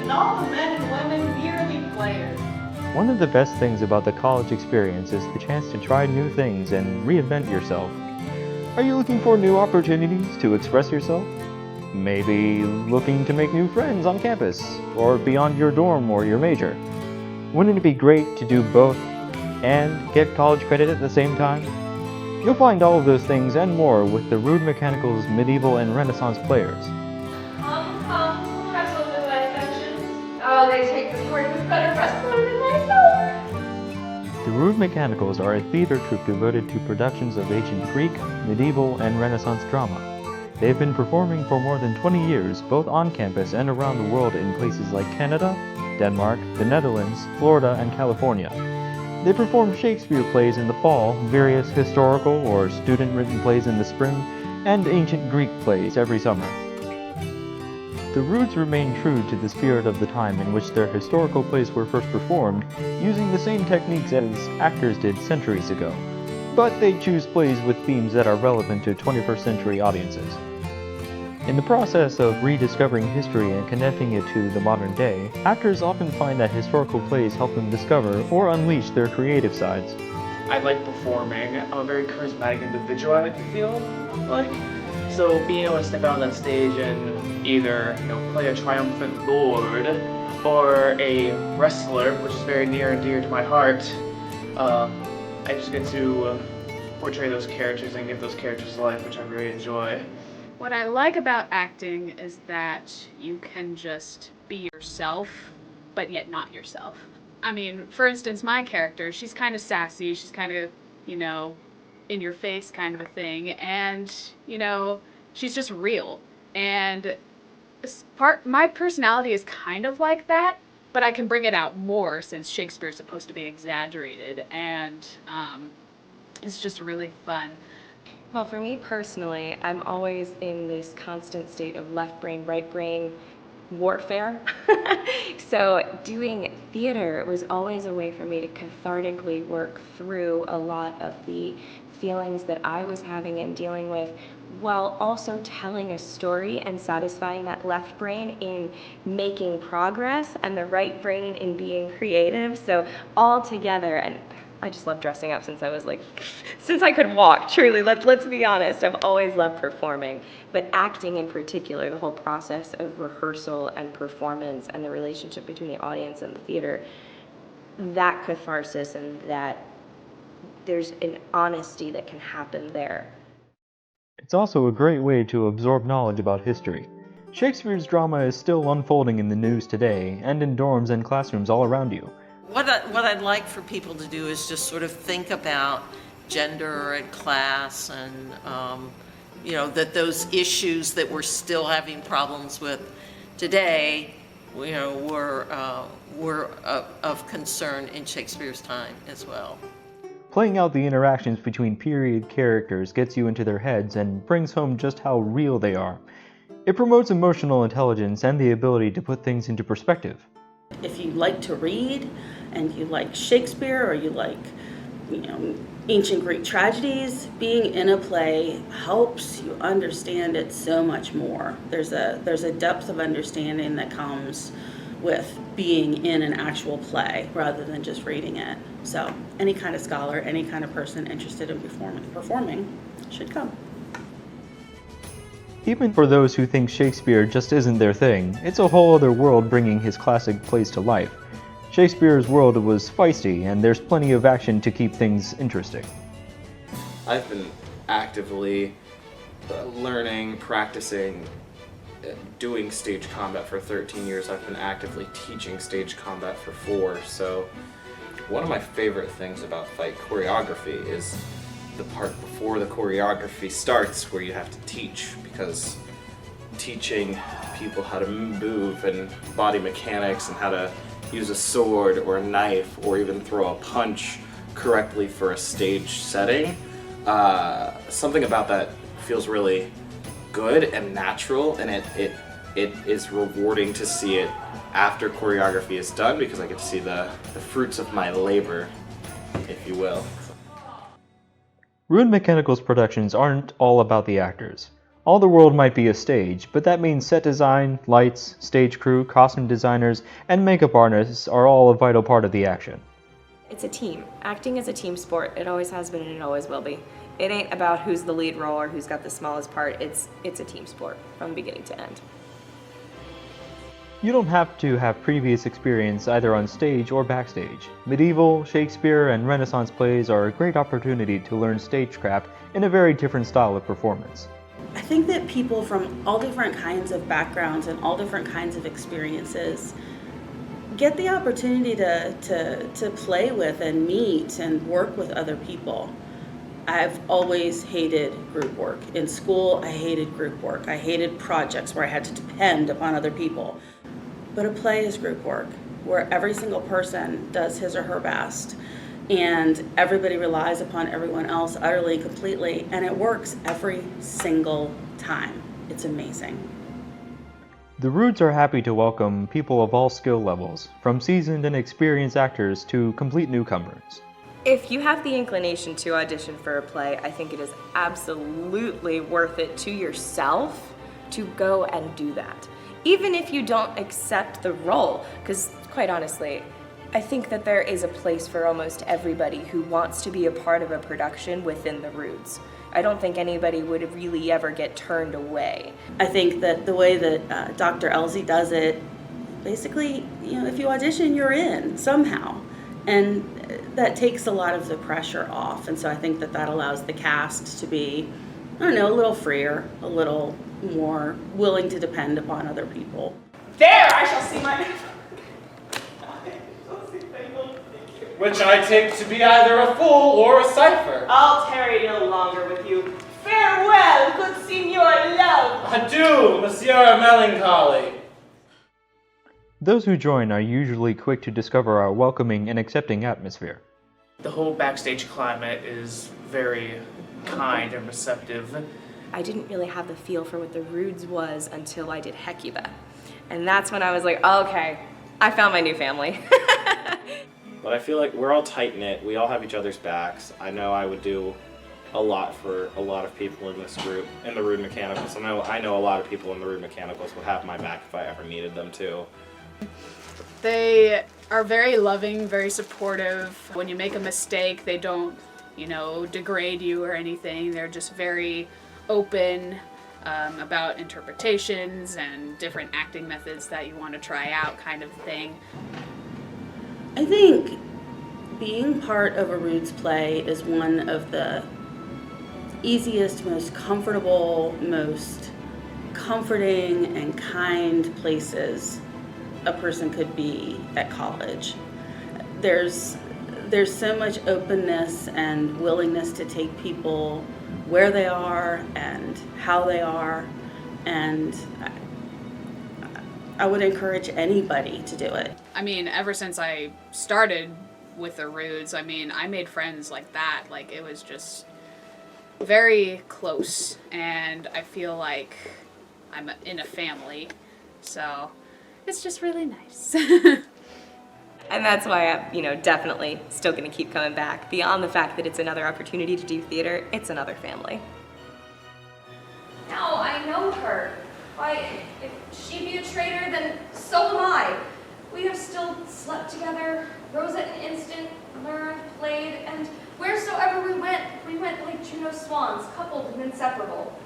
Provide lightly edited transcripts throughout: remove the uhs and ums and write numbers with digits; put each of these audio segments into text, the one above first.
and all the men and women merely players. One of the best things about the college experience is the chance to try new things and reinvent yourself. Are you looking for new opportunities to express yourself? Maybe looking to make new friends on campus, or beyond your dorm or your major. Wouldn't it be great to do both and get college credit at the same time? You'll find all of those things and more with the Rude Mechanical's medieval and Renaissance players. Wrestle with my sections. Oh, they take the word with better wrestler than myself. The Rude Mechanicals are a theater troupe devoted to productions of ancient Greek, medieval, and Renaissance drama. They've been performing for more than 20 years, both on campus and around the world in places like Canada, Denmark, the Netherlands, Florida, and California. They perform Shakespeare plays in the fall, various historical or student-written plays in the spring, and ancient Greek plays every summer. The Rudes remain true to the spirit of the time in which their historical plays were first performed, using the same techniques as actors did centuries ago. But they choose plays with themes that are relevant to 21st century audiences. In the process of rediscovering history and connecting it to the modern day, actors often find that historical plays help them discover or unleash their creative sides. I like performing. I'm a very charismatic individual, I like to feel like. So being able to step out on that stage and either, play a triumphant lord or a wrestler, which is very near and dear to my heart, I just get to portray those characters and give those characters life, which I really enjoy. What I like about acting is that you can just be yourself, but yet not yourself. I mean, for instance, my character, she's kind of sassy, she's kind of, in your face kind of a thing, and, she's just real. And my personality is kind of like that, but I can bring it out more since Shakespeare's supposed to be exaggerated, and it's just really fun. Well, for me personally, I'm always in this constant state of left brain, right brain warfare. So doing theater was always a way for me to cathartically work through a lot of the feelings that I was having and dealing with, while also telling a story and satisfying that left brain in making progress and the right brain in being creative. So all together, and I just love dressing up since I could walk, truly, let's be honest. I've always loved performing, but acting in particular, the whole process of rehearsal and performance and the relationship between the audience and the theater, that catharsis and that there's an honesty that can happen there. It's also a great way to absorb knowledge about history. Shakespeare's drama is still unfolding in the news today, and in dorms and classrooms all around you. What I'd like for people to do is just sort of think about gender and class and, that those issues that we're still having problems with today, were of concern in Shakespeare's time as well. Playing out the interactions between period characters gets you into their heads and brings home just how real they are. It promotes emotional intelligence and the ability to put things into perspective. If you like to read and you like Shakespeare or you like, ancient Greek tragedies, being in a play helps you understand it so much more. There's a depth of understanding that comes with being in an actual play rather than just reading it. So any kind of scholar, any kind of person interested in performing should come. Even for those who think Shakespeare just isn't their thing, it's a whole other world bringing his classic plays to life. Shakespeare's world was feisty, and there's plenty of action to keep things interesting. I've been actively learning, practicing, doing stage combat for 13 years. I've been actively teaching stage combat for 4, so one of my favorite things about fight choreography is the part before the choreography starts where you have to teach, because teaching people how to move and body mechanics and how to use a sword or a knife or even throw a punch correctly for a stage setting, something about that feels really good and natural, and it is rewarding to see it after choreography is done, because I get to see the fruits of my labor, if you will. Rude Mechanical's productions aren't all about the actors. All the world might be a stage, but that means set design, lights, stage crew, costume designers, and makeup artists are all a vital part of the action. It's a team. Acting is a team sport. It always has been and it always will be. It ain't about who's the lead role or who's got the smallest part. It's a team sport from beginning to end. You don't have to have previous experience either on stage or backstage. Medieval, Shakespeare, and Renaissance plays are a great opportunity to learn stagecraft in a very different style of performance. I think that people from all different kinds of backgrounds and all different kinds of experiences get the opportunity to play with and meet and work with other people. I've always hated group work. In school, I hated group work. I hated projects where I had to depend upon other people. But a play is group work, where every single person does his or her best, and everybody relies upon everyone else utterly and completely, and it works every single time. It's amazing. The Rudes are happy to welcome people of all skill levels, from seasoned and experienced actors to complete newcomers. If you have the inclination to audition for a play, I think it is absolutely worth it to yourself to go and do that. Even if you don't accept the role, because quite honestly, I think that there is a place for almost everybody who wants to be a part of a production within the Rudes. I don't think anybody would really ever get turned away. I think that the way that Dr. Elsie does it, basically, if you audition, you're in somehow. And that takes a lot of the pressure off. And so I think that allows the cast to be, a little freer, a little more willing to depend upon other people. There, I shall see my... Which I take to be either a fool or a cipher. I'll tarry no longer with you. Farewell, good Signor Love. Adieu, Monsieur Melancholy. Those who join are usually quick to discover our welcoming and accepting atmosphere. The whole backstage climate is very kind and receptive. I didn't really have the feel for what the Rudes was until I did Hecuba. And that's when I was like, okay, I found my new family. But I feel like we're all tight-knit. We all have each other's backs. I know I would do a lot for a lot of people in this group, in the Rude Mechanicals. I know a lot of people in the Rude Mechanicals would have my back if I ever needed them to. They are very loving, very supportive. When you make a mistake, they don't, degrade you or anything. They're just very open about interpretations and different acting methods that you want to try out, kind of thing. I think being part of a Rudes play is one of the easiest, most comfortable, most comforting and kind places a person could be at college. There's so much openness and willingness to take people where they are and how they are, and I would encourage anybody to do it. I mean, ever since I started with the Rudes, I made friends like that. Like, it was just very close, and I feel like I'm in a family, so it's just really nice. And that's why I'm, definitely still gonna keep coming back. Beyond the fact that it's another opportunity to do theater, it's another family. Now I know her. Why, if she be a traitor, then so am I. We have still slept together, rose at an instant, learned, played, and wheresoever we went like Juno swans, coupled and inseparable.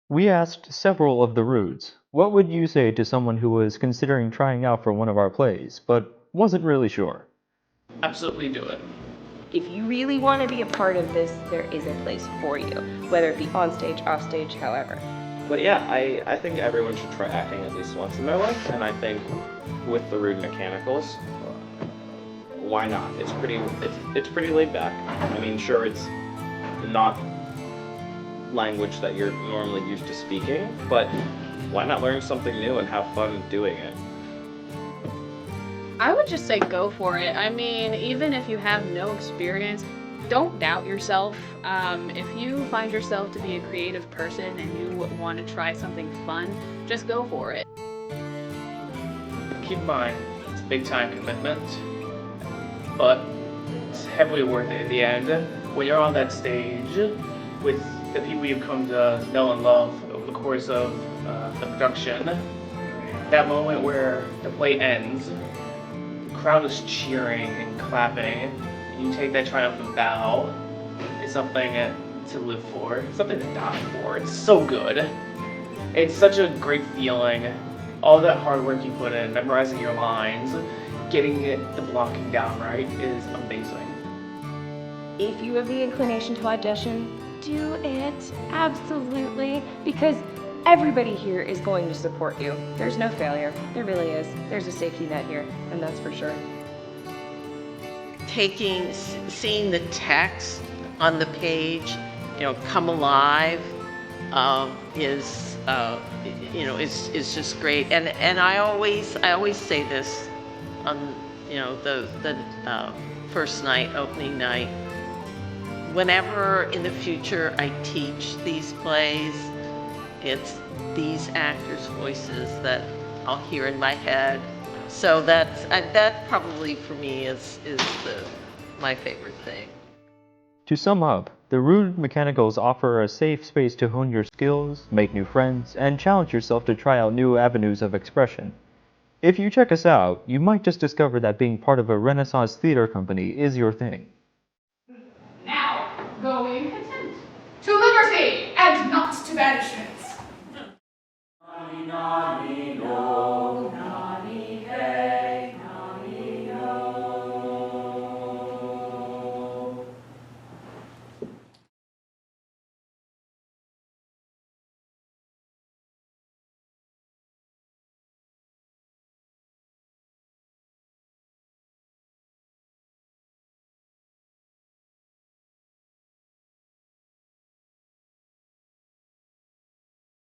We asked several of the Rudes, what would you say to someone who was considering trying out for one of our plays, but wasn't really sure? Absolutely do it. If you really want to be a part of this, there is a place for you, whether it be on stage, off stage, however. But yeah, I think everyone should try acting at least once in their life, and I think with the Rude Mechanicals, why not? It's pretty laid back. I mean, sure, it's not language that you're normally used to speaking, but why not learn something new and have fun doing it? I would just say go for it. I mean, even if you have no experience, don't doubt yourself. If you find yourself to be a creative person and you want to try something fun, just go for it. Keep in mind, it's a big time commitment, but it's heavily worth it at the end. When you're on that stage with the people you've come to know and love over the course of the production. That moment where the play ends, the crowd is cheering and clapping, and you take that triumphant bow, is something to live for, something to die for. It's so good. It's such a great feeling. All that hard work you put in, memorizing your lines, getting the blocking down right is amazing. If you have the inclination to audition, do it. Absolutely. Because everybody here is going to support you. There's no failure. There really is. There's a safety net here, and that's for sure. Seeing the text on the page, come alive, is just great. And I always say this on the first night, opening night. Whenever in the future I teach these plays, it's these actors' voices that I'll hear in my head. So that probably for me is my favorite thing. To sum up, the Rude Mechanicals offer a safe space to hone your skills, make new friends, and challenge yourself to try out new avenues of expression. If you check us out, you might just discover that being part of a Renaissance theater company is your thing. Now, go in content. To liberty and not to banishment.